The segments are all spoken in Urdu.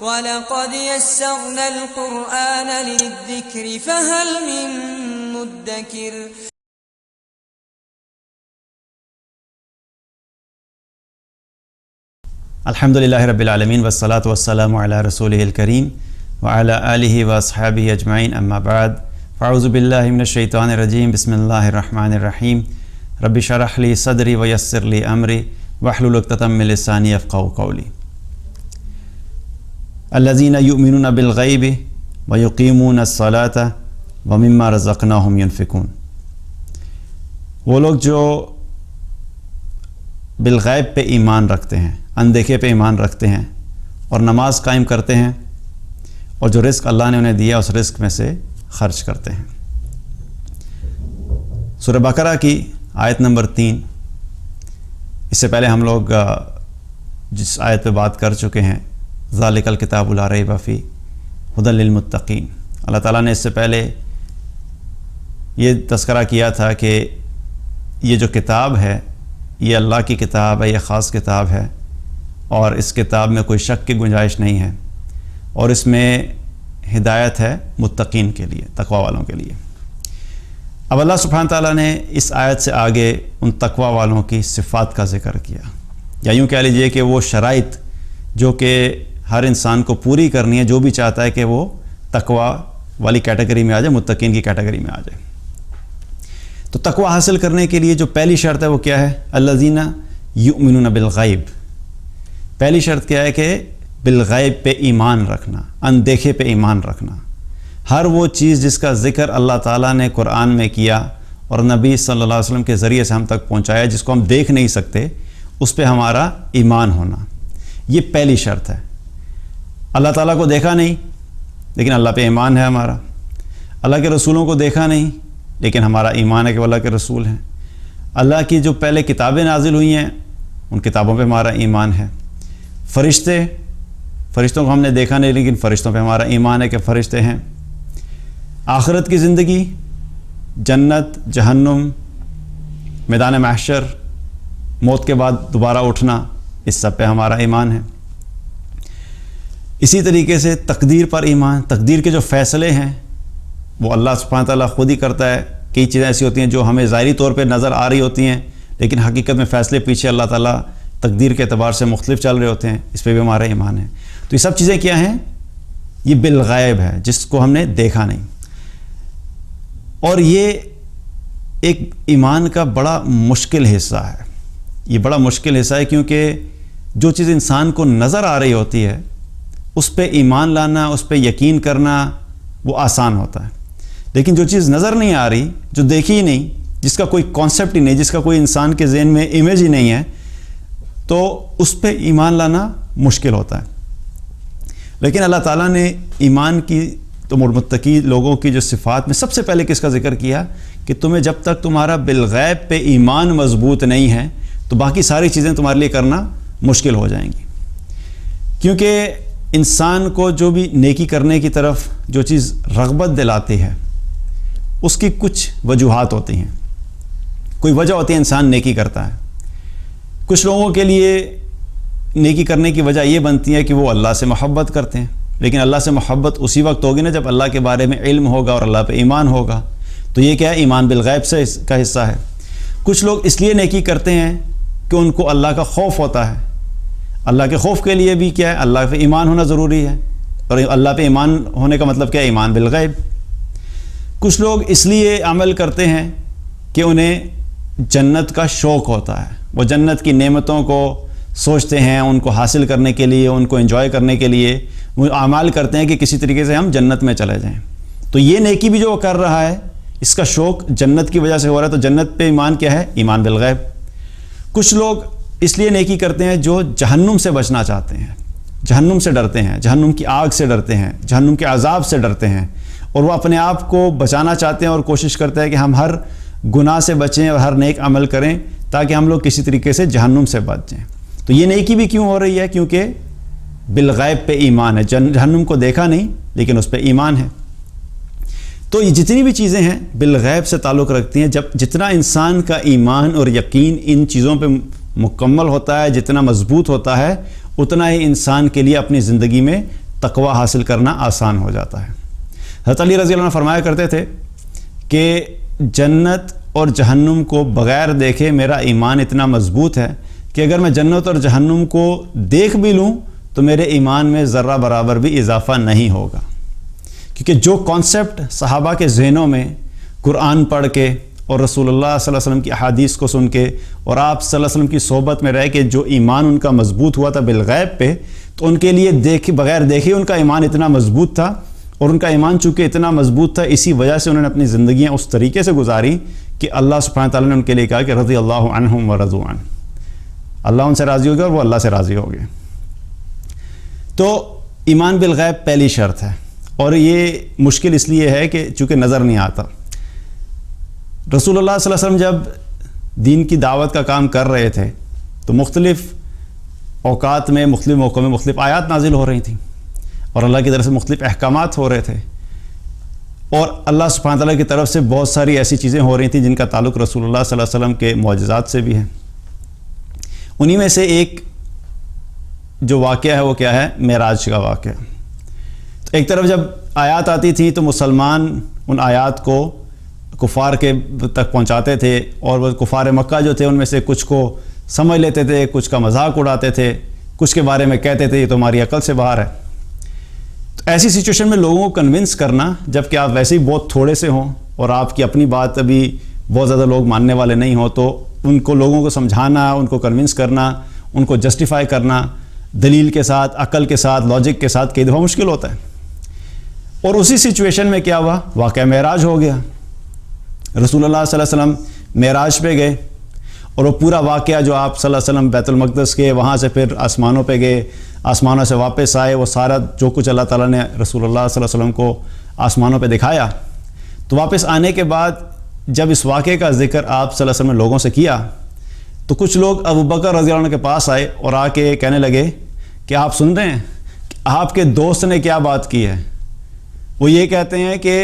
وَلَقَدْ يَسَّرْنَا الْقُرْآنَ لِلذِّكْرِ فَهَلْ مِن مُّدَّكِرٍ. الحمدللہ رب العالمین والصلاة والسلام علی رسولہ الکریم وعلی آلہ واصحابہ اجمعین، اما بعد، فاعوذ باللہ من الشیطان الرجیم، بسم اللہ الرحمن الرحیم، رب اشرح لی صدری ویسر لی امری واحلل عقدۃ من لسانی یفقہوا قولی. الذین یؤمنون بالغیب ویقیمون الصلاۃ ومما رزقناہم ینفقون. وہ لوگ جو بالغیب پہ ایمان رکھتے ہیں، اندیکھے پہ ایمان رکھتے ہیں اور نماز قائم کرتے ہیں، اور جو رزق اللہ نے انہیں دیا اس رزق میں سے خرچ کرتے ہیں. سورہ بقرہ کی آیت نمبر 3. اس سے پہلے ہم لوگ جس آیت پہ بات کر چکے ہیں، ذالک الکتاب لا ریب فیہ ھدی للمتقین. اللہ تعالیٰ نے اس سے پہلے یہ تذکرہ کیا تھا کہ یہ جو کتاب ہے یہ اللہ کی کتاب ہے، یہ خاص کتاب ہے، اور اس کتاب میں کوئی شک کی گنجائش نہیں ہے، اور اس میں ہدایت ہے متقین کے لیے، تقوی والوں کے لیے. اب اللہ سبحانہ تعالیٰ نے اس آیت سے آگے ان تقوی والوں کی صفات کا ذکر کیا، یا یوں کہہ لیجئے کہ وہ شرائط جو کہ ہر انسان کو پوری کرنی ہے، جو بھی چاہتا ہے کہ وہ تقوی والی کیٹیگری میں آ جائے، متقین کی کیٹیگری میں آ جائے. تو تقوی حاصل کرنے کے لیے جو پہلی شرط ہے وہ کیا ہے؟ الذین یؤمنون بالغیب. پہلی شرط کیا ہے کہ بالغیب پہ ایمان رکھنا، اندیکھے پہ ایمان رکھنا. ہر وہ چیز جس کا ذکر اللہ تعالیٰ نے قرآن میں کیا اور نبی صلی اللہ علیہ وسلم کے ذریعے سے ہم تک پہنچایا، جس کو ہم دیکھ نہیں سکتے، اس پہ ہمارا ایمان ہونا، یہ پہلی شرط ہے. اللہ تعالیٰ کو دیکھا نہیں لیکن اللہ پہ ایمان ہے ہمارا. اللہ کے رسولوں کو دیکھا نہیں لیکن ہمارا ایمان ہے کہ وہ اللہ کے رسول ہیں. اللہ کی جو پہلے کتابیں نازل ہوئی ہیں ان کتابوں پہ ہمارا ایمان ہے. فرشتوں کو ہم نے دیکھا نہیں لیکن فرشتوں پہ ہمارا ایمان ہے کہ فرشتے ہیں. آخرت کی زندگی، جنت، جہنم، میدان محشر، موت کے بعد دوبارہ اٹھنا، اس سب پہ ہمارا ایمان ہے. اسی طریقے سے تقدیر پر ایمان. تقدیر کے جو فیصلے ہیں وہ اللہ سبحانہ تعالیٰ خود ہی کرتا ہے. کئی چیزیں ایسی ہوتی ہیں جو ہمیں ظاہری طور پہ نظر آ رہی ہوتی ہیں لیکن حقیقت میں فیصلے پیچھے اللہ تعالیٰ تقدیر کے اعتبار سے مختلف چل رہے ہوتے ہیں، اس پہ بھی ہمارا ایمان ہے. تو یہ سب چیزیں کیا ہیں؟ یہ بالغیب ہے، جس کو ہم نے دیکھا نہیں. اور یہ ایک ایمان کا بڑا مشکل حصہ ہے. یہ بڑا مشکل حصہ ہے کیونکہ جو چیز انسان کو نظر آ رہی ہوتی ہے اس پہ ایمان لانا، اس پہ یقین کرنا وہ آسان ہوتا ہے. لیکن جو چیز نظر نہیں آ رہی، جو دیکھی ہی نہیں، جس کا کوئی کانسیپٹ ہی نہیں، جس کا کوئی انسان کے ذہن میں امیج ہی نہیں ہے، تو اس پہ ایمان لانا مشکل ہوتا ہے. لیکن اللہ تعالیٰ نے ایمان کی تو متقی لوگوں کی جو صفات میں سب سے پہلے کس کا ذکر کیا کہ تمہیں جب تک تمہارا بالغیب پہ ایمان مضبوط نہیں ہے تو باقی ساری چیزیں تمہارے لیے کرنا مشکل ہو جائیں گی. کیونکہ انسان کو جو بھی نیکی کرنے کی طرف جو چیز رغبت دلاتی ہے اس کی کچھ وجوہات ہوتی ہیں. کوئی وجہ ہوتی ہے انسان نیکی کرتا ہے. کچھ لوگوں کے لیے نیکی کرنے کی وجہ یہ بنتی ہے کہ وہ اللہ سے محبت کرتے ہیں، لیکن اللہ سے محبت اسی وقت ہوگی نا جب اللہ کے بارے میں علم ہوگا اور اللہ پہ ایمان ہوگا. تو یہ کیا ہے؟ ایمان بالغیب سے کا حصہ ہے. کچھ لوگ اس لیے نیکی کرتے ہیں کہ ان کو اللہ کا خوف ہوتا ہے. اللہ کے خوف کے لیے بھی کیا ہے؟ اللہ پہ ایمان ہونا ضروری ہے، اور اللہ پہ ایمان ہونے کا مطلب کیا ہے؟ ایمان بالغیب. کچھ لوگ اس لیے عمل کرتے ہیں کہ انہیں جنت کا شوق ہوتا ہے، وہ جنت کی نعمتوں کو سوچتے ہیں، ان کو حاصل کرنے کے لیے، ان کو انجوائے کرنے کے لیے وہ اعمال کرتے ہیں کہ کسی طریقے سے ہم جنت میں چلے جائیں. تو یہ نیکی بھی جو وہ کر رہا ہے اس کا شوق جنت کی وجہ سے ہو رہا ہے، تو جنت پہ ایمان کیا ہے؟ ایمان بالغیب. کچھ لوگ اس لیے نیکی کرتے ہیں جو جہنم سے بچنا چاہتے ہیں، جہنم سے ڈرتے ہیں، جہنم کی آگ سے ڈرتے ہیں، جہنم کے عذاب سے ڈرتے ہیں، اور وہ اپنے آپ کو بچانا چاہتے ہیں اور کوشش کرتے ہیں کہ ہم ہر گناہ سے بچیں اور ہر نیک عمل کریں تاکہ ہم لوگ کسی طریقے سے جہنم سے بچ جائیں. تو یہ نیکی بھی کیوں ہو رہی ہے؟ کیونکہ بالغیب پہ ایمان ہے. جہنم کو دیکھا نہیں لیکن اس پہ ایمان ہے. تو یہ جتنی بھی چیزیں ہیں بالغیب سے تعلق رکھتی ہیں. جتنا انسان کا ایمان اور یقین ان چیزوں پہ مکمل ہوتا ہے، جتنا مضبوط ہوتا ہے، اتنا ہی انسان کے لیے اپنی زندگی میں تقوی حاصل کرنا آسان ہو جاتا ہے۔ حضرت علی رضی اللہ عنہ فرمایا کرتے تھے کہ جنت اور جہنم کو بغیر دیکھے میرا ایمان اتنا مضبوط ہے کہ اگر میں جنت اور جہنم کو دیکھ بھی لوں تو میرے ایمان میں ذرہ برابر بھی اضافہ نہیں ہوگا، کیونکہ جو کانسیپٹ صحابہ کے ذہنوں میں قرآن پڑھ کے اور رسول اللہ صلی اللہ علیہ وسلم کی احادیث کو سن کے اور آپ صلی اللہ علیہ وسلم کی صحبت میں رہ کے جو ایمان ان کا مضبوط ہوا تھا بالغیب پہ، تو ان کے لیے بغیر دیکھے ان کا ایمان اتنا مضبوط تھا، اور ان کا ایمان چونکہ اتنا مضبوط تھا اسی وجہ سے انہوں نے اپنی زندگیاں اس طریقے سے گزاری کہ اللہ سبحانہ تعالیٰ نے ان کے لیے کہا کہ رضی اللہ عنہم ورضوا عنہ، اللہ ان سے راضی ہو گیا اور وہ اللہ سے راضی ہو گئے۔ تو ایمان بالغیب پہلی شرط ہے، اور یہ مشکل اس لیے ہے کہ چونکہ نظر نہیں آتا۔ رسول اللہ صلی اللہ علیہ وسلم جب دین کی دعوت کا کام کر رہے تھے تو مختلف اوقات میں مختلف موقعوں میں مختلف آیات نازل ہو رہی تھیں اور اللہ کی طرف سے مختلف احکامات ہو رہے تھے، اور اللہ سبحانہ تعالیٰ کی طرف سے بہت ساری ایسی چیزیں ہو رہی تھیں جن کا تعلق رسول اللہ صلی اللہ علیہ وسلم کے معجزات سے بھی ہے۔ انہی میں سے ایک جو واقعہ ہے وہ کیا ہے؟ معراج کا واقعہ۔ تو ایک طرف جب آیات آتی تھیں تو مسلمان ان آیات کو کفار کے تک پہنچاتے تھے، اور وہ کفار مکہ جو تھے ان میں سے کچھ کو سمجھ لیتے تھے، کچھ کا مذاق اڑاتے تھے، کچھ کے بارے میں کہتے تھے یہ تو ہماری عقل سے باہر ہے۔ تو ایسی سچویشن میں لوگوں کو کنونس کرنا، جب کہ آپ ویسے ہی بہت تھوڑے سے ہوں اور آپ کی اپنی بات ابھی بہت زیادہ لوگ ماننے والے نہیں ہوں، تو ان کو لوگوں کو سمجھانا، ان کو کنونس کرنا، ان کو جسٹیفائی کرنا دلیل کے ساتھ، عقل کے ساتھ، لاجک کے ساتھ کئی دفعہ مشکل ہوتا ہے۔ اور اسی سچویشن میں کیا ہوا؟ واقعہ معراج ہو گیا۔ رسول اللہ صلی اللہ علیہ وسلم معراج پہ گئے، اور وہ پورا واقعہ جو آپ صلی اللہ علیہ وسلم بیت المقدس کے وہاں سے پھر آسمانوں پہ گئے، آسمانوں سے واپس آئے، وہ سارا جو کچھ اللہ تعالیٰ نے رسول اللہ صلی اللہ علیہ وسلم کو آسمانوں پہ دکھایا، تو واپس آنے کے بعد جب اس واقعے کا ذکر آپ صلی اللہ علیہ وسلم نے لوگوں سے کیا تو کچھ لوگ ابو بکر رضی اللہ عنہ کے پاس آئے اور آ کے کہنے لگے کہ آپ سن رہے ہیں کہ آپ کے دوست نے کیا بات کی ہے؟ وہ یہ کہتے ہیں کہ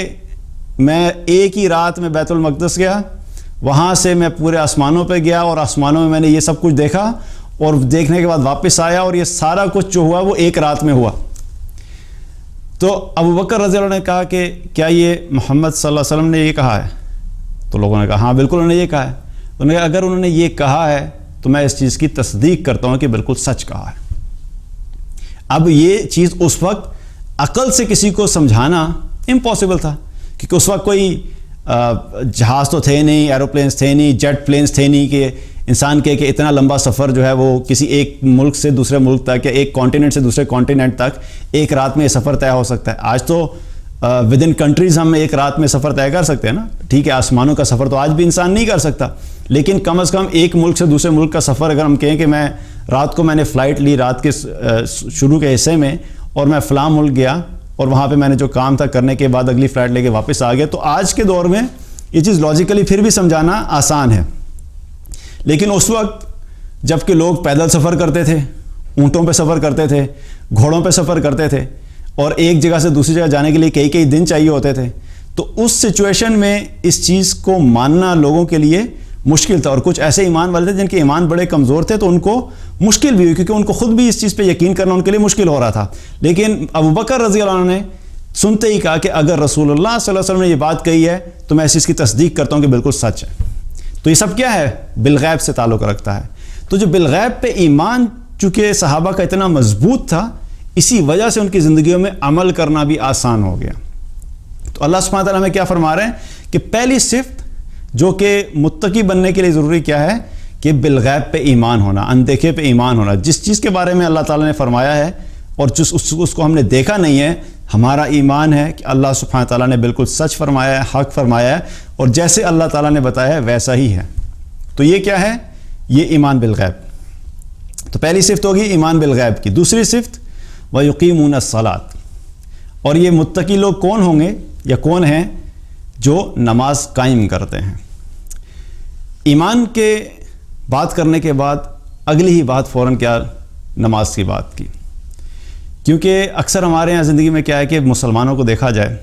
میں ایک ہی رات میں بیت المقدس گیا، وہاں سے میں پورے آسمانوں پہ گیا اور آسمانوں میں میں نے یہ سب کچھ دیکھا، اور دیکھنے کے بعد واپس آیا اور یہ سارا کچھ جو ہوا وہ ایک رات میں ہوا۔ تو ابو بکر رضی اللہ عنہ نے کہا کہ کیا یہ محمد صلی اللہ علیہ وسلم نے یہ کہا ہے؟ تو لوگوں نے کہا ہاں بالکل انہوں نے یہ کہا ہے۔ انہوں نے کہا اگر انہوں نے یہ کہا ہے تو میں اس چیز کی تصدیق کرتا ہوں کہ بالکل سچ کہا ہے۔ اب یہ چیز اس وقت عقل سے کسی کو سمجھانا امپاسبل تھا، کیونکہ اس وقت کوئی جہاز تو تھے نہیں، ایروپلینس تھے نہیں، جیٹ پلینس تھے نہیں کہ انسان کہ اتنا لمبا سفر جو ہے وہ کسی ایک ملک سے دوسرے ملک تک یا ایک کانٹیننٹ سے دوسرے کانٹیننٹ تک ایک رات میں یہ سفر طے ہو سکتا ہے۔ آج تو ود ان کنٹریز ہم ایک رات میں سفر طے کر سکتے ہیں نا، ٹھیک ہے، آسمانوں کا سفر تو آج بھی انسان نہیں کر سکتا، لیکن کم از کم ایک ملک سے دوسرے ملک کا سفر اگر ہم کہیں کہ میں رات کو میں نے فلائٹ لی رات کے شروع کے حصے میں اور میں فلاں ملک گیا اور وہاں پہ میں نے جو کام تھا کرنے کے بعد اگلی فلائٹ لے کے واپس آ گیا، تو آج کے دور میں یہ چیز لاجیکلی پھر بھی سمجھانا آسان ہے۔ لیکن اس وقت جب کہ لوگ پیدل سفر کرتے تھے، اونٹوں پہ سفر کرتے تھے، گھوڑوں پہ سفر کرتے تھے، اور ایک جگہ سے دوسری جگہ جانے کے لیے کئی کئی دن چاہیے ہوتے تھے، تو اس سچویشن میں اس چیز کو ماننا لوگوں کے لیے مشکل تھا۔ اور کچھ ایسے ایمان والے تھے جن کے ایمان بڑے کمزور تھے تو ان کو مشکل بھی ہوئی، کیونکہ ان کو خود بھی اس چیز پہ یقین کرنا ان کے لیے مشکل ہو رہا تھا۔ لیکن ابو بکر رضی اللہ عنہ نے سنتے ہی کہا کہ اگر رسول اللہ صلی اللہ علیہ وسلم نے یہ بات کہی ہے تو میں اس چیز کی تصدیق کرتا ہوں کہ بالکل سچ ہے۔ تو یہ سب کیا ہے؟ بالغیب سے تعلق رکھتا ہے۔ تو جو بالغیب پہ ایمان چونکہ صحابہ کا اتنا مضبوط تھا، اسی وجہ سے ان کی زندگیوں میں عمل کرنا بھی آسان ہو گیا۔ تو اللہ سبحانہ تعالیٰ ہمیں کیا فرما رہے ہیں کہ پہلی صفت جو کہ متقی بننے کے لیے ضروری کیا ہے کہ بالغیب پہ ایمان ہونا، اندیکھے پہ ایمان ہونا۔ جس چیز کے بارے میں اللہ تعالیٰ نے فرمایا ہے اور جس اس کو ہم نے دیکھا نہیں ہے، ہمارا ایمان ہے کہ اللہ سبحانہ تعالیٰ نے بالکل سچ فرمایا ہے، حق فرمایا ہے، اور جیسے اللہ تعالیٰ نے بتایا ہے ویسا ہی ہے۔ تو یہ کیا ہے؟ یہ ایمان بالغیب۔ تو پہلی صفت ہوگی ایمان بالغیب کی۔ دوسری صفت وَيُقِيمُونَ الصَّلَاةَ، اور یہ متقی لوگ کون ہوں گے یا کون ہیں؟ جو نماز قائم کرتے ہیں۔ ایمان کے بات کرنے کے بعد اگلی ہی بات فوراً کیا؟ نماز کی بات کی، کیونکہ اکثر ہمارے یہاں زندگی میں کیا ہے کہ مسلمانوں کو دیکھا جائے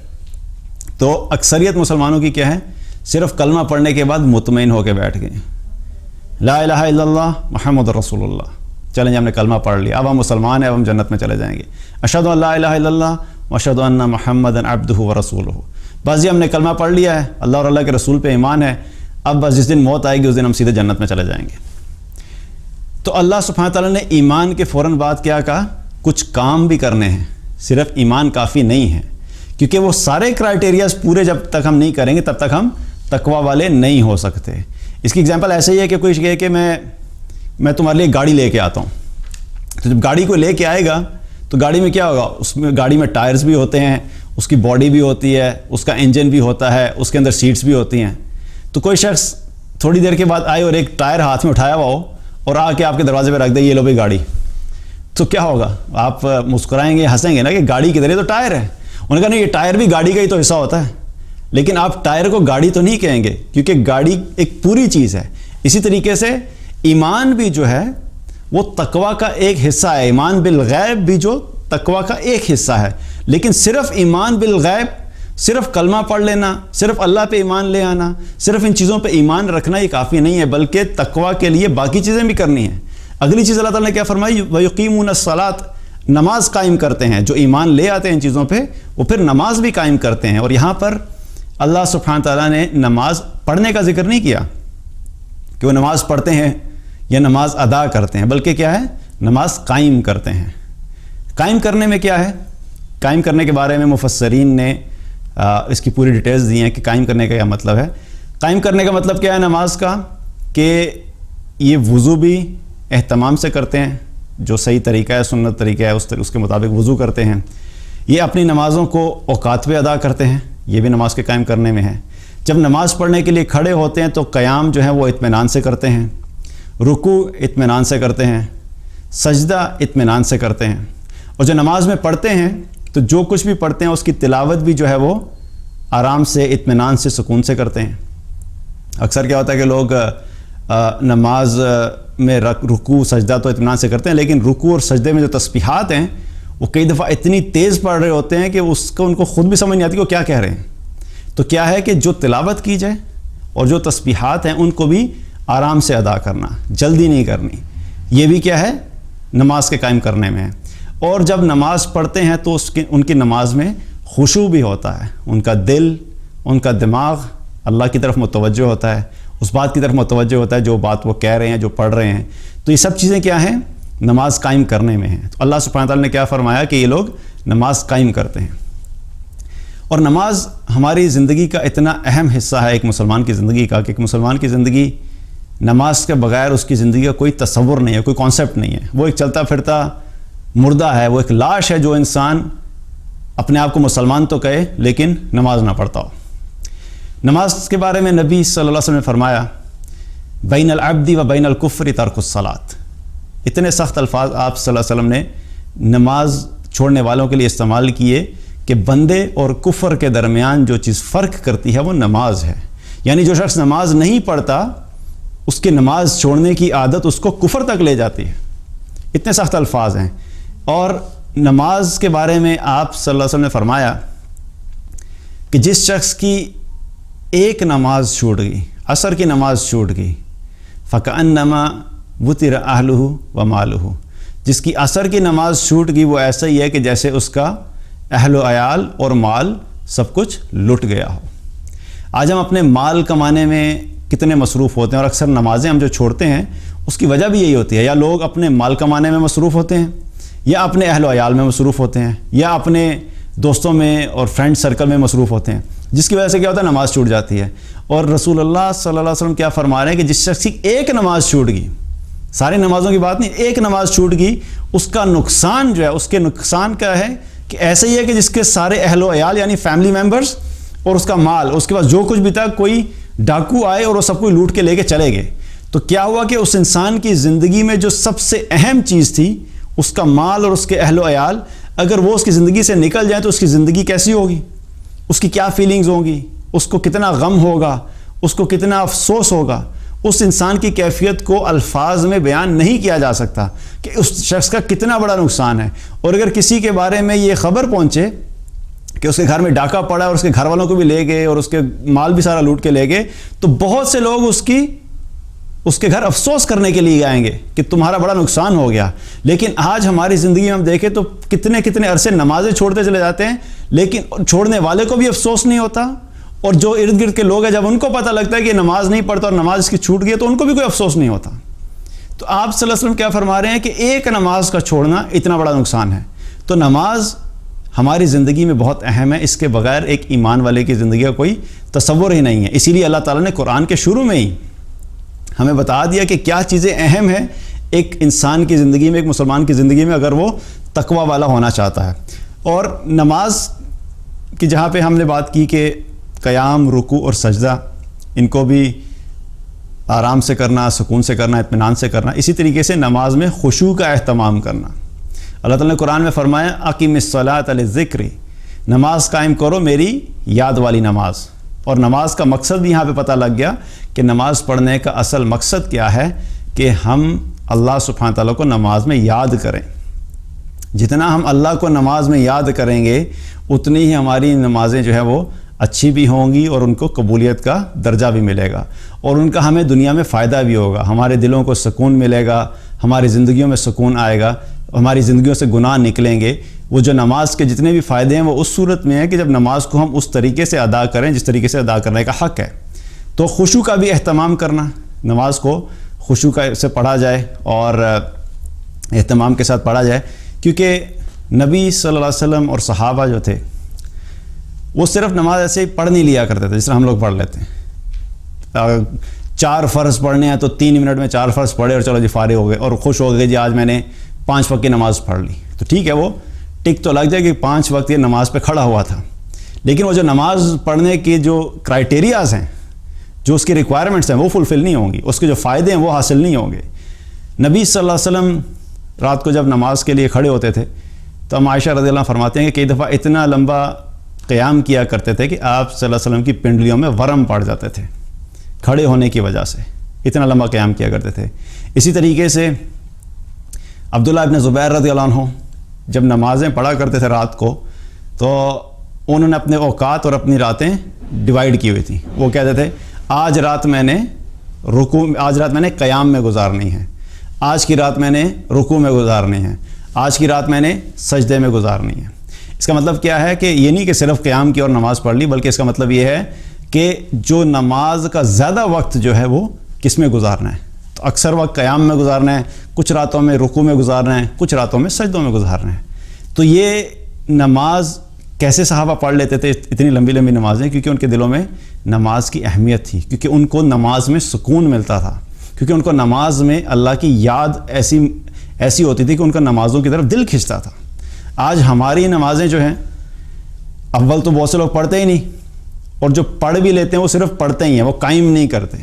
تو اکثریت مسلمانوں کی کیا ہے؟ صرف کلمہ پڑھنے کے بعد مطمئن ہو کے بیٹھ گئے، لا الہ الا اللہ محمد رسول اللہ، چلیں جی ہم نے کلمہ پڑھ لیا، اب ہم مسلمان ہیں، اب ہم جنت میں چلے جائیں گے، اشہد ان لا الہ الا اللہ و اشہد ان محمدا عبدہ و رسولہ، بس جی ہم نے کلمہ پڑھ لیا ہے، اللہ اور اللہ کے رسول پہ ایمان ہے، اب بس جس دن موت آئے گی اس دن ہم سیدھے جنت میں چلے جائیں گے۔ تو اللہ سبحانہ تعالیٰ نے ایمان کے فوراً بعد کیا کہا؟ کچھ کام بھی کرنے ہیں، صرف ایمان کافی نہیں ہے، کیونکہ وہ سارے کرائٹیریاز پورے جب تک ہم نہیں کریں گے تب تک ہم تقوی والے نہیں ہو سکتے۔ اس کی اگزامپل ایسے ہی ہے کہ کوئی کہے کہ میں تمہارے لیے گاڑی لے کے آتا ہوں، تو جب گاڑی کو لے کے آئے گا تو گاڑی میں کیا ہوگا؟ اس میں گاڑی میں ٹائرز بھی ہوتے ہیں، اس کی باڈی بھی ہوتی ہے، اس کا انجن بھی ہوتا ہے، اس کے اندر سیٹس بھی ہوتی ہیں۔ تو کوئی شخص تھوڑی دیر کے بعد آئے اور ایک ٹائر ہاتھ میں اٹھایا ہوا ہو اور آ کے آپ کے دروازے پہ رکھ دے، یہ لو بھائی گاڑی، تو کیا ہوگا؟ آپ مسکرائیں گے، ہنسیں گے نا کہ گاڑی کدھر ہے، تو ٹائر ہے۔ انہوں نے کہا نہیں، یہ ٹائر بھی گاڑی کا ہی تو حصہ ہوتا ہے، لیکن آپ ٹائر کو گاڑی تو نہیں کہیں گے کیونکہ گاڑی ایک پوری چیز ہے۔ اسی طریقے سے ایمان بھی جو ہے وہ تقوی کا ایک حصہ ہے، ایمان بالغیب بھی جو تقوی کا ایک حصہ ہے، لیکن صرف ایمان بالغیب، صرف کلمہ پڑھ لینا، صرف اللہ پہ ایمان لے آنا، صرف ان چیزوں پہ ایمان رکھنا یہ کافی نہیں ہے، بلکہ تقوی کے لیے باقی چیزیں بھی کرنی ہیں۔ اگلی چیز اللہ تعالیٰ نے کیا فرمائی؟ وَيُقِيمُونَ الصَّلَاةَ، نماز قائم کرتے ہیں، جو ایمان لے آتے ہیں ان چیزوں پہ وہ پھر نماز بھی قائم کرتے ہیں۔ اور یہاں پر اللہ سبحانہ تعالیٰ نے نماز پڑھنے کا ذکر نہیں کیا کہ وہ نماز پڑھتے ہیں یا نماز ادا کرتے ہیں، بلکہ کیا ہے؟ نماز قائم کرتے ہیں۔ قائم کرنے میں کیا ہے؟ قائم کرنے کے بارے میں مفسرین نے اس کی پوری ڈیٹیلز دی ہیں کہ قائم کرنے کا کیا مطلب ہے۔ قائم کرنے کا مطلب کیا ہے نماز کا؟ کہ یہ وضو بھی اہتمام سے کرتے ہیں، جو صحیح طریقہ ہے، سنت طریقہ ہے، اس کے مطابق وضو کرتے ہیں۔ یہ اپنی نمازوں کو اوقات پہ ادا کرتے ہیں، یہ بھی نماز کے قائم کرنے میں ہے۔ جب نماز پڑھنے کے لیے کھڑے ہوتے ہیں تو قیام جو ہے وہ اطمینان سے کرتے ہیں، رکوع اطمینان سے کرتے ہیں، سجدہ اطمینان سے کرتے ہیں، اور جو نماز میں پڑھتے ہیں تو جو کچھ بھی پڑھتے ہیں اس کی تلاوت بھی جو ہے وہ آرام سے، اطمینان سے، سکون سے کرتے ہیں۔ اکثر کیا ہوتا ہے کہ لوگ نماز میں رکوع سجدہ تو اطمینان سے کرتے ہیں، لیکن رکوع اور سجدے میں جو تسبیحات ہیں وہ کئی دفعہ اتنی تیز پڑھ رہے ہوتے ہیں کہ ان کو خود بھی سمجھ نہیں آتی کہ وہ کیا کہہ رہے ہیں۔ تو کیا ہے کہ جو تلاوت کی جائے اور جو تسبیحات ہیں ان کو بھی آرام سے ادا کرنا، جلدی نہیں کرنی، یہ بھی کیا ہے؟ نماز کے قائم کرنے میں ہے۔ اور جب نماز پڑھتے ہیں تو ان کی نماز میں خشوع بھی ہوتا ہے، ان کا دل، ان کا دماغ اللہ کی طرف متوجہ ہوتا ہے، اس بات کی طرف متوجہ ہوتا ہے جو بات وہ کہہ رہے ہیں، جو پڑھ رہے ہیں۔ تو یہ سب چیزیں کیا ہیں؟ نماز قائم کرنے میں ہیں۔ تو اللہ سبحانہ تعالیٰ نے کیا فرمایا کہ یہ لوگ نماز قائم کرتے ہیں۔ اور نماز ہماری زندگی کا اتنا اہم حصہ ہے ایک مسلمان کی زندگی کا، کہ ایک مسلمان کی زندگی نماز کے بغیر اس کی زندگی کا کوئی تصور نہیں ہے، کوئی کانسیپٹ نہیں ہے، وہ ایک چلتا پھرتا مردہ ہے، وہ ایک لاش ہے جو انسان اپنے آپ کو مسلمان تو کہے لیکن نماز نہ پڑھتا ہو۔ نماز کے بارے میں نبی صلی اللہ علیہ وسلم نے فرمایا بین العبد و بین الکفر ترک الصلاۃ، اتنے سخت الفاظ آپ صلی اللہ علیہ وسلم نے نماز چھوڑنے والوں کے لیے استعمال کیے کہ بندے اور کفر کے درمیان جو چیز فرق کرتی ہے وہ نماز ہے۔ یعنی جو شخص نماز نہیں پڑھتا اس کی نماز چھوڑنے کی عادت اس کو کفر تک لے جاتی ہے، اتنے سخت الفاظ ہیں۔ اور نماز کے بارے میں آپ صلی اللہ علیہ وسلم نے فرمایا کہ جس شخص کی ایک نماز چھوٹ گئی، عصر کی نماز چھوٹ گئی، فَكَأَنَّمَا وُتِرَ أَهْلُهُ وَمَالُهُ، جس کی عصر کی نماز چھوٹ گئی وہ ایسا ہی ہے کہ جیسے اس کا اہل و عیال اور مال سب کچھ لٹ گیا ہو۔ آج ہم اپنے مال کمانے میں کتنے مصروف ہوتے ہیں، اور اکثر نمازیں ہم جو چھوڑتے ہیں اس کی وجہ بھی یہی ہوتی ہے، یا لوگ اپنے مال کمانے میں مصروف ہوتے ہیں، یا اپنے اہل و عیال میں مصروف ہوتے ہیں، یا اپنے دوستوں میں اور فرینڈ سرکل میں مصروف ہوتے ہیں، جس کی وجہ سے کیا ہوتا ہے؟ نماز چھوٹ جاتی ہے۔ اور رسول اللہ صلی اللہ علیہ وسلم کیا فرما رہے ہیں کہ جس شخص کی ایک نماز چھوٹ گئی، ساری نمازوں کی بات نہیں، ایک نماز چھوٹ گئی، اس کا نقصان جو ہے، اس کے نقصان کیا ہے کہ ایسے ہی ہے کہ جس کے سارے اہل و عیال یعنی فیملی ممبرز اور اس کا مال، اس کے پاس جو کچھ بھی تھا، کوئی ڈاکو آئے اور وہ سب کو لوٹ کے لے کے چلے گئے۔ تو کیا ہوا کہ اس انسان کی زندگی میں جو سب سے اہم چیز تھی، اس کا مال اور اس کے اہل و عیال، اگر وہ اس کی زندگی سے نکل جائیں تو اس کی زندگی کیسی ہوگی، اس کی کیا فیلنگز ہوں گی، اس کو کتنا غم ہوگا، اس کو کتنا افسوس ہوگا۔ اس انسان کی کیفیت کو الفاظ میں بیان نہیں کیا جا سکتا کہ اس شخص کا کتنا بڑا نقصان ہے۔ اور اگر کسی کے بارے میں یہ خبر پہنچے کہ اس کے گھر میں ڈاکہ پڑا اور اس کے گھر والوں کو بھی لے گئے اور اس کے مال بھی سارا لوٹ کے لے گئے، تو بہت سے لوگ اس کی اس کے گھر افسوس کرنے کے لیے آئیں گے کہ تمہارا بڑا نقصان ہو گیا. لیکن آج ہماری زندگی میں ہم دیکھیں تو کتنے عرصے نمازیں چھوڑتے چلے جاتے ہیں, لیکن چھوڑنے والے کو بھی افسوس نہیں ہوتا, اور جو ارد گرد کے لوگ ہیں جب ان کو پتہ لگتا ہے کہ نماز نہیں پڑھتا اور نماز اس کی چھوٹ گئی تو ان کو بھی کوئی افسوس نہیں ہوتا. تو آپ صلی اللہ علیہ وسلم کیا فرما رہے ہیں کہ ایک نماز کا چھوڑنا اتنا بڑا نقصان ہے. تو نماز ہماری زندگی میں بہت اہم ہے, اس کے بغیر ایک ایمان والے کی زندگی کا کوئی تصور ہی نہیں ہے. اسی لیے اللہ تعالیٰ نے قرآن کے شروع میں ہی ہمیں بتا دیا کہ کیا چیزیں اہم ہیں ایک انسان کی زندگی میں, ایک مسلمان کی زندگی میں, اگر وہ تقوی والا ہونا چاہتا ہے. اور نماز کی جہاں پہ ہم نے بات کی کہ قیام, رکوع اور سجدہ, ان کو بھی آرام سے کرنا, سکون سے کرنا, اطمینان سے کرنا. اسی طریقے سے نماز میں خشوع کا اہتمام کرنا. اللہ تعالیٰ نے قرآن میں فرمایا اقیم الصلاۃ للذکر, نماز قائم کرو میری یاد والی نماز. اور نماز کا مقصد بھی یہاں پہ پتہ لگ گیا کہ نماز پڑھنے کا اصل مقصد کیا ہے, کہ ہم اللہ سبحانہ تعالیٰ کو نماز میں یاد کریں. جتنا ہم اللہ کو نماز میں یاد کریں گے اتنی ہی ہماری نمازیں جو ہے وہ اچھی بھی ہوں گی اور ان کو قبولیت کا درجہ بھی ملے گا, اور ان کا ہمیں دنیا میں فائدہ بھی ہوگا. ہمارے دلوں کو سکون ملے گا, ہماری زندگیوں میں سکون آئے گا, ہماری زندگیوں سے گناہ نکلیں گے. وہ جو نماز کے جتنے بھی فائدے ہیں وہ اس صورت میں ہے کہ جب نماز کو ہم اس طریقے سے ادا کریں جس طریقے سے ادا کرنے کا حق ہے. تو خشوع کا بھی اہتمام کرنا, نماز کو خشوع سے پڑھا جائے اور اہتمام کے ساتھ پڑھا جائے, کیونکہ نبی صلی اللہ علیہ وسلم اور صحابہ جو تھے وہ صرف نماز ایسے ہی پڑھ نہیں لیا کرتے تھے جس طرح ہم لوگ پڑھ لیتے ہیں. 4 فرض پڑھنے ہیں تو 3 منٹ میں 4 فرض پڑھے اور چلو جی فارغ ہو گئے اور خوش ہو گئے جی آج میں نے 5 وقت کی نماز پڑھ لی. تو ٹھیک ہے, وہ ٹک تو لگ جائے کہ 5 وقت یہ نماز پہ کھڑا ہوا تھا, لیکن وہ جو نماز پڑھنے کے جو کرائٹیریاز ہیں, جو اس کی ریکوائرمنٹس ہیں وہ فلفل نہیں ہوں گی, اس کے جو فائدے ہیں وہ حاصل نہیں ہوں گے. نبی صلی اللہ علیہ وسلم رات کو جب نماز کے لیے کھڑے ہوتے تھے تو ہم عائشہ رضی اللہ عنہا فرماتے ہیں کہ کئی دفعہ اتنا لمبا قیام کیا کرتے تھے کہ آپ صلی اللہ علیہ وسلم کی پنڈلیوں میں ورم پڑ جاتے تھے کھڑے ہونے کی وجہ سے, اتنا لمبا قیام کیا کرتے تھے. اسی طریقے سے عبداللہ ابن زبیر رضی اللہ عنہ جب نمازیں پڑھا کرتے تھے رات کو تو انہوں نے اپنے اوقات اور اپنی راتیں ڈیوائیڈ کی ہوئی تھیں. وہ کہتے تھے آج رات میں نے قیام میں گزارنی ہے, آج کی رات میں نے رکوع میں گزارنی ہے, آج کی رات میں نے سجدے میں گزارنی ہے. اس کا مطلب کیا ہے کہ یہ نہیں کہ صرف قیام کی اور نماز پڑھ لی, بلکہ اس کا مطلب یہ ہے کہ جو نماز کا زیادہ وقت جو ہے وہ کس میں گزارنا ہے. تو اکثر وقت قیام میں گزارنا ہے, کچھ راتوں میں رکوع میں گزارنا ہے, کچھ راتوں میں سجدوں میں گزارنا ہے. تو یہ نماز کیسے صحابہ پڑھ لیتے تھے اتنی لمبی لمبی نمازیں, کیونکہ ان کے دلوں میں نماز کی اہمیت تھی, کیونکہ ان کو نماز میں سکون ملتا تھا, کیونکہ ان کو نماز میں اللہ کی یاد ایسی ہوتی تھی کہ ان کا نمازوں کی طرف دل کھنچتا تھا. آج ہماری نمازیں جو ہیں اول تو بہت سے لوگ پڑھتے ہی نہیں, اور جو پڑھ بھی لیتے ہیں وہ صرف پڑھتے ہی ہیں, وہ قائم نہیں کرتے.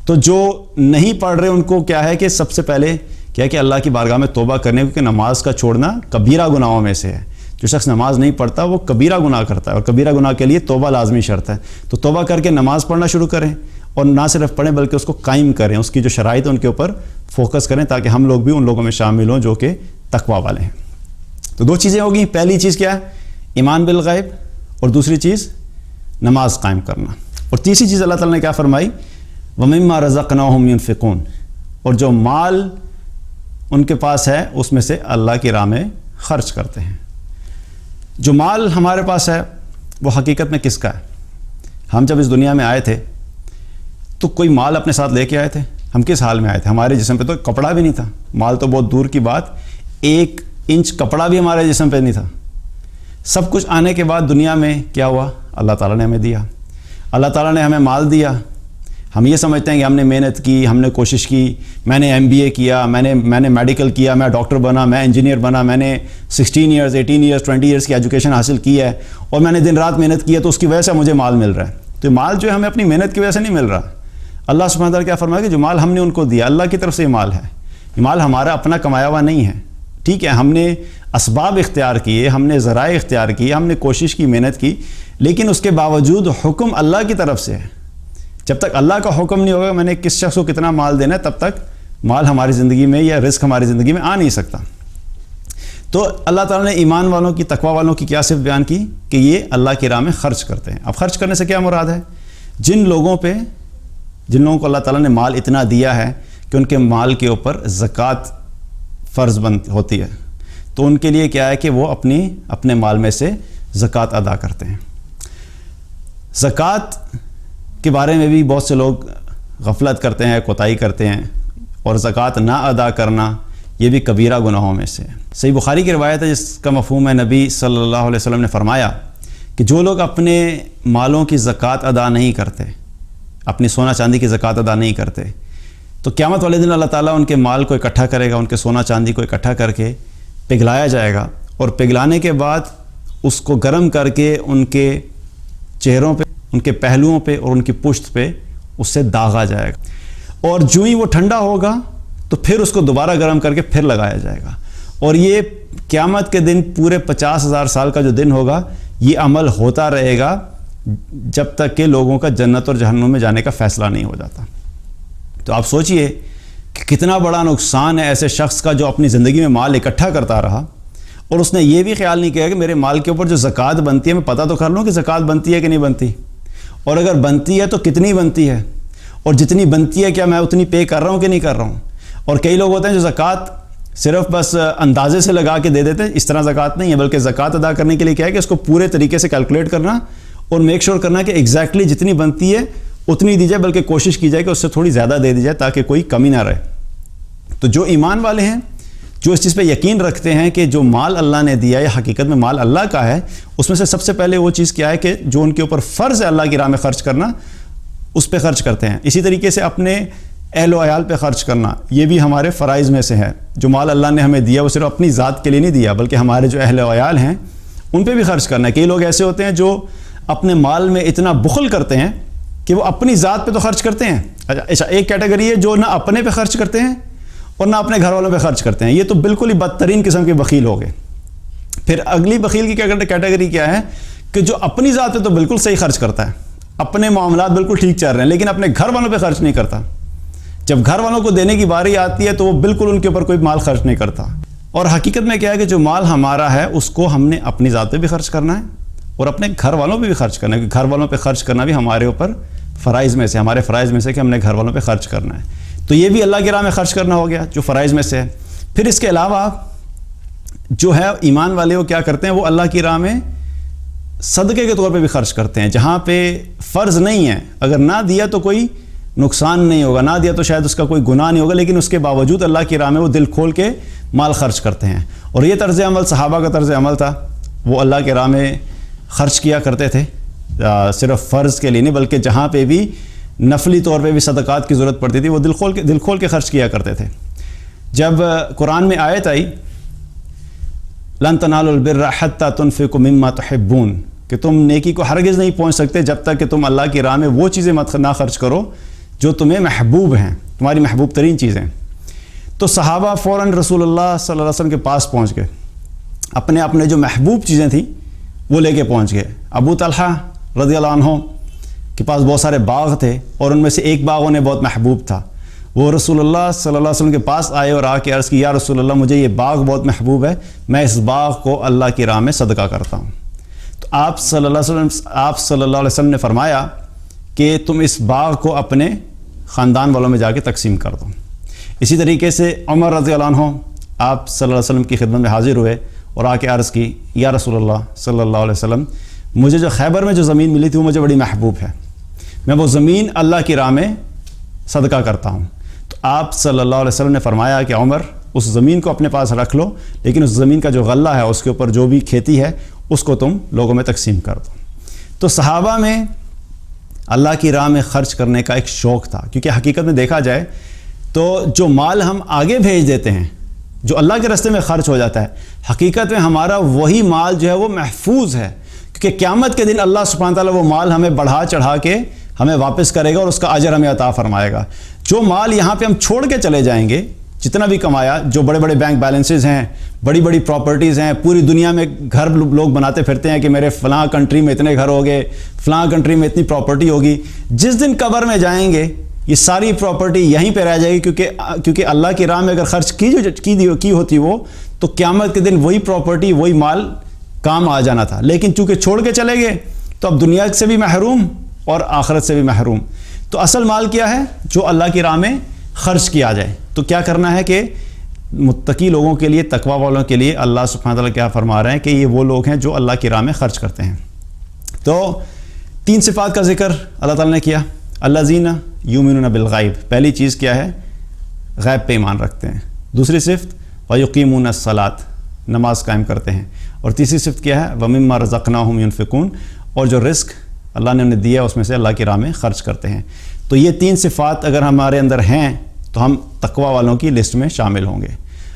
تو جو نہیں پڑھ رہے ان کو کیا ہے کہ سب سے پہلے کیا ہے کہ اللہ کی بارگاہ میں توبہ کرنے, کیونکہ نماز کا چھوڑنا کبیرہ گناہوں میں سے ہے. جو شخص نماز نہیں پڑھتا وہ کبیرہ گناہ کرتا ہے, اور کبیرہ گناہ کے لیے توبہ لازمی شرط ہے. تو توبہ کر کے نماز پڑھنا شروع کریں, اور نہ صرف پڑھیں بلکہ اس کو قائم کریں, اس کی جو شرائط ہیں ان کے اوپر فوکس کریں, تاکہ ہم لوگ بھی ان لوگوں میں شامل ہوں جو کہ تقوی والے ہیں. تو 2 چیزیں ہوگی, پہلی چیز کیا ہے ایمان بالغیب, اور دوسری چیز نماز قائم کرنا. اور تیسری چیز اللہ تعالیٰ نے کیا فرمائی, وَمِمَّا رَزَقْنَاهُمْ يُنْفِقُونَ, اور جو مال ان کے پاس ہے اس میں سے اللہ کی راہ میں خرچ کرتے ہیں. جو مال ہمارے پاس ہے وہ حقیقت میں کس کا ہے؟ ہم جب اس دنیا میں آئے تھے تو کوئی مال اپنے ساتھ لے کے آئے تھے؟ ہم کس حال میں آئے تھے؟ ہمارے جسم پہ تو کپڑا بھی نہیں تھا, مال تو بہت دور کی بات, 1 انچ کپڑا بھی ہمارے جسم پہ نہیں تھا. سب کچھ آنے کے بعد دنیا میں کیا ہوا, اللہ تعالیٰ نے ہمیں دیا, اللہ تعالیٰ نے ہمیں مال دیا. ہم یہ سمجھتے ہیں کہ ہم نے محنت کی, ہم نے کوشش کی, میں نے MBA کیا, میں نے میڈیکل کیا, میں ڈاکٹر بنا, میں انجینئر بنا, میں نے 16 ایئرز 18 ایئرز 20 ایئرز کی ایجوکیشن حاصل کی ہے, اور میں نے دن رات محنت کی ہے, تو اس کی وجہ سے مجھے مال مل رہا ہے. تو مال جو ہے ہمیں اپنی محنت کی وجہ سے نہیں مل رہا. اللہ سبحانہ تعالیٰ کیا فرمایا کہ جو مال ہم نے ان کو دیا, اللہ کی طرف سے یہ مال ہے, یہ مال ہمارا اپنا کمایا ہوا نہیں ہے. ٹھیک ہے, ہم نے اسباب اختیار کیے, ہم نے ذرائع اختیار کیے, ہم نے کوشش کی, محنت کی, لیکن اس کے باوجود حکم اللہ کی طرف سے ہے. جب تک اللہ کا حکم نہیں ہوگا میں نے کس شخص کو کتنا مال دینا ہے, تب تک مال ہماری زندگی میں یا رزق ہماری زندگی میں آ نہیں سکتا. تو اللہ تعالیٰ نے ایمان والوں کی, تقوی والوں کی کیا صفت بیان کی کہ یہ اللہ کی راہ میں خرچ کرتے ہیں. اب خرچ کرنے سے کیا مراد ہے؟ جن لوگوں پہ جن لوگوں کو اللہ تعالیٰ نے مال اتنا دیا ہے کہ ان کے مال کے اوپر زکوٰۃ فرض بند ہوتی ہے، تو ان کے لیے کیا ہے کہ وہ اپنے مال میں سے زکوٰۃ ادا کرتے ہیں۔ زکوٰۃ کے بارے میں بھی بہت سے لوگ غفلت کرتے ہیں، کوتاہی کرتے ہیں، اور زکوٰۃ نہ ادا کرنا یہ بھی کبیرہ گناہوں میں سے ہے۔ صحیح بخاری کی روایت ہے جس کا مفہوم ہے، نبی صلی اللہ علیہ وسلم نے فرمایا کہ جو لوگ اپنے مالوں کی زکوٰۃ ادا نہیں کرتے، اپنی سونا چاندی کی زکوٰۃ ادا نہیں کرتے، تو قیامت والے دن اللہ تعالیٰ ان کے مال کو اکٹھا کرے گا، ان کے سونا چاندی کو اکٹھا کر کے پگھلایا جائے گا، اور پگھلانے کے بعد اس کو گرم کر کے ان کے چہروں پہ، ان کے پہلوؤں پہ اور ان کی پشت پہ اس سے داغا جائے گا، اور جو ہی وہ ٹھنڈا ہوگا تو پھر اس کو دوبارہ گرم کر کے پھر لگایا جائے گا، اور یہ قیامت کے دن پورے 50,000 سال کا جو دن ہوگا یہ عمل ہوتا رہے گا جب تک کہ لوگوں کا جنت اور جہنم میں جانے کا فیصلہ نہیں ہو جاتا۔ تو آپ سوچئے کہ کتنا بڑا نقصان ہے ایسے شخص کا جو اپنی زندگی میں مال اکٹھا کرتا رہا، اور اس نے یہ بھی خیال نہیں کیا کہ میرے مال کے اوپر جو زکوٰۃ بنتی ہے میں پتہ تو کر لوں کہ زکوٰۃ بنتی ہے کہ نہیں بنتی، اور اگر بنتی ہے تو کتنی بنتی ہے، اور جتنی بنتی ہے کیا میں اتنی پے کر رہا ہوں کہ نہیں کر رہا ہوں۔ اور کئی لوگ ہوتے ہیں جو زکوٰۃ صرف بس اندازے سے لگا کے دے دیتے ہیں، اس طرح زکوٰۃ نہیں ہے، بلکہ زکوٰۃ ادا کرنے کے لیے کیا ہے کہ اس کو پورے طریقے سے کیلکولیٹ کرنا اور میک شور کرنا کہ ایگزیکٹلی جتنی بنتی ہے اتنی دی جائے، بلکہ کوشش کی جائے کہ اس سے تھوڑی زیادہ دے دی جائے تاکہ کوئی کمی نہ رہے۔ تو جو ایمان والے ہیں، جو اس چیز پہ یقین رکھتے ہیں کہ جو مال اللہ نے دیا ہے حقیقت میں مال اللہ کا ہے، اس میں سے سب سے پہلے وہ چیز کیا ہے کہ جو ان کے اوپر فرض ہے اللہ کی راہ میں خرچ کرنا، اس پہ خرچ کرتے ہیں۔ اسی طریقے سے اپنے اہل و عیال پہ خرچ کرنا، یہ بھی ہمارے فرائض میں سے ہے۔ جو مال اللہ نے ہمیں دیا وہ صرف اپنی ذات کے لیے نہیں دیا، بلکہ ہمارے جو اہل و عیال ہیں ان پہ بھی خرچ کرنا ہے۔ کئی لوگ ایسے ہوتے ہیں جو اپنے مال میں اتنا بخل کرتے ہیں کہ وہ اپنی ذات پہ تو خرچ کرتے ہیں، اچھا ایک کیٹیگری ہے جو نہ اپنے پہ خرچ کرتے ہیں اور نہ اپنے گھر والوں پہ خرچ کرتے ہیں، یہ تو بالکل ہی بدترین قسم کے بخیل ہو گئے۔ پھر اگلی بخیل کی کیٹیگری کیا ہے کہ جو اپنی ذات پہ تو بالکل صحیح خرچ کرتا ہے، اپنے معاملات بالکل ٹھیک چل رہے ہیں، لیکن اپنے گھر والوں پہ خرچ نہیں کرتا۔ جب گھر والوں کو دینے کی باری آتی ہے تو وہ بالکل ان کے اوپر کوئی مال خرچ نہیں کرتا۔ اور حقیقت میں کیا ہے کہ جو مال ہمارا ہے اس کو ہم نے اپنی ذات پہ بھی خرچ کرنا ہے اور اپنے گھر والوں پہ بھی خرچ کرنا ہے، کیونکہ گھر والوں پہ خرچ کرنا بھی ہمارے اوپر فرائض میں سے، ہمارے فرائض میں سے کہ ہم نے گھر والوں پہ خرچ کرنا ہے۔ تو یہ بھی اللہ کی راہ میں خرچ کرنا ہو گیا جو فرائض میں سے ہے۔ پھر اس کے علاوہ جو ہے ایمان والے وہ کیا کرتے ہیں، وہ اللہ کی راہ میں صدقے کے طور پہ بھی خرچ کرتے ہیں، جہاں پہ فرض نہیں ہے، اگر نہ دیا تو کوئی نقصان نہیں ہوگا، نہ دیا تو شاید اس کا کوئی گناہ نہیں ہوگا، لیکن اس کے باوجود اللہ کی راہ میں وہ دل کھول کے مال خرچ کرتے ہیں۔ اور یہ طرز عمل صحابہ کا طرز عمل تھا، وہ اللہ کے راہ میں خرچ کیا کرتے تھے، صرف فرض کے لیے نہیں بلکہ جہاں پہ بھی نفلی طور پہ بھی صدقات کی ضرورت پڑتی تھی وہ دل کھول کے خرچ کیا کرتے تھے۔ جب قرآن میں آیت آئی لن تنالوا البر حتى تنفقوا مما تحبون، کہ تم نیکی کو ہرگز نہیں پہنچ سکتے جب تک کہ تم اللہ کی راہ میں وہ چیزیں نہ خرچ کرو جو تمہیں محبوب ہیں، تمہاری محبوب ترین چیزیں۔ تو صحابہ فوراً رسول اللہ صلی اللہ علیہ وسلم کے پاس پہنچ گئے، اپنے جو محبوب چیزیں تھیں وہ لے کے پہنچ گئے۔ ابو طلحہ رضی اللہ عنہ کے پاس بہت سارے باغ تھے اور ان میں سے ایک باغ انہیں بہت محبوب تھا، وہ رسول اللہ صلی اللہ علیہ وسلم کے پاس آئے اور آ کے عرض کی یا رسول اللہ مجھے یہ باغ بہت محبوب ہے، میں اس باغ کو اللہ کی راہ میں صدقہ کرتا ہوں۔ تو آپ صلی اللہ علیہ وسلم نے فرمایا کہ تم اس باغ کو اپنے خاندان والوں میں جا کے تقسیم کر دو۔ اسی طریقے سے عمر رضی اللہ عنہ آپ صلی اللہ علیہ وسلم کی خدمت میں حاضر ہوئے اور آ کے عرض کی یا رسول اللہ صلی اللہ علیہ وسلم مجھے جو خیبر میں جو زمین ملی تھی وہ مجھے بڑی محبوب ہے، میں وہ زمین اللہ کی راہ میں صدقہ کرتا ہوں۔ تو آپ صلی اللہ علیہ وسلم نے فرمایا کہ عمر اس زمین کو اپنے پاس رکھ لو، لیکن اس زمین کا جو غلہ ہے اس کے اوپر جو بھی کھیتی ہے اس کو تم لوگوں میں تقسیم کر دو۔ تو صحابہ میں اللہ کی راہ میں خرچ کرنے کا ایک شوق تھا، کیونکہ حقیقت میں دیکھا جائے تو جو مال ہم آگے بھیج دیتے ہیں جو اللہ کے راستے میں خرچ ہو جاتا ہے، حقیقت میں ہمارا وہی مال جو ہے وہ محفوظ ہے، کیونکہ قیامت کے دن اللہ سبحانہ تعالیٰ وہ مال ہمیں بڑھا چڑھا کے ہمیں واپس کرے گا اور اس کا اجر ہمیں عطا فرمائے گا۔ جو مال یہاں پہ ہم چھوڑ کے چلے جائیں گے، جتنا بھی کمایا، جو بڑے بڑے بینک بیلنسز ہیں، بڑی بڑی پراپرٹیز ہیں، پوری دنیا میں گھر لوگ بناتے پھرتے ہیں کہ میرے فلاں کنٹری میں اتنے گھر ہو گئے، فلاں کنٹری میں اتنی پراپرٹی ہوگی، جس دن قبر میں جائیں گے یہ ساری پراپرٹی یہیں پہ رہ جائے گی، کیونکہ اللہ کی راہ میں اگر خرچ کی ہوتی وہ تو قیامت کے دن وہی پراپرٹی وہی مال کام آ جانا تھا، لیکن چونکہ چھوڑ کے چلے گئے تو اب دنیا سے بھی محروم اور آخرت سے بھی محروم۔ تو اصل مال کیا ہے؟ جو اللہ کی راہ میں خرچ کیا جائے. تو کیا کرنا ہے کہ متقی لوگوں کے لیے، تقوی والوں کے لیے اللہ سبحانہ تعالیٰ کیا فرما رہے ہیں کہ یہ وہ لوگ ہیں جو اللہ کی راہ میں خرچ کرتے ہیں. تو 3 صفات کا ذکر اللہ تعالیٰ نے کیا. الذین یؤمنون بالغیب، پہلی چیز کیا ہے؟ غیب پہ ایمان رکھتے ہیں. دوسری صفت ویقیمون الصلاۃ، نماز قائم کرتے ہیں. اور تیسری صفت کیا ہے؟ ومما رزقناہم ینفقون، اور جو رزق اللہ نے انہیں دیا اس میں سے اللہ کی راہ میں خرچ کرتے ہیں. تو یہ 3 صفات اگر ہمارے اندر ہیں تو ہم تقوی والوں کی لسٹ میں شامل ہوں گے.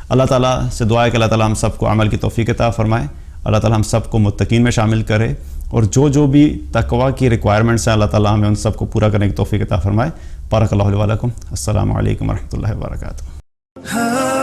اللہ تعالیٰ سے دعا ہے کہ اللہ تعالیٰ ہم سب کو عمل کی توفیق عطا فرمائے. اللہ تعالیٰ ہم سب کو متقین میں شامل کرے، اور جو بھی تقوی کی ریکوائرمنٹس ہیں اللہ تعالیٰ ہمیں ان سب کو پورا کرنے کی توفیق عطا فرمائے. بارک اللہ علیہ ولکم. السلام علیکم ورحمۃ اللہ وبرکاتہ.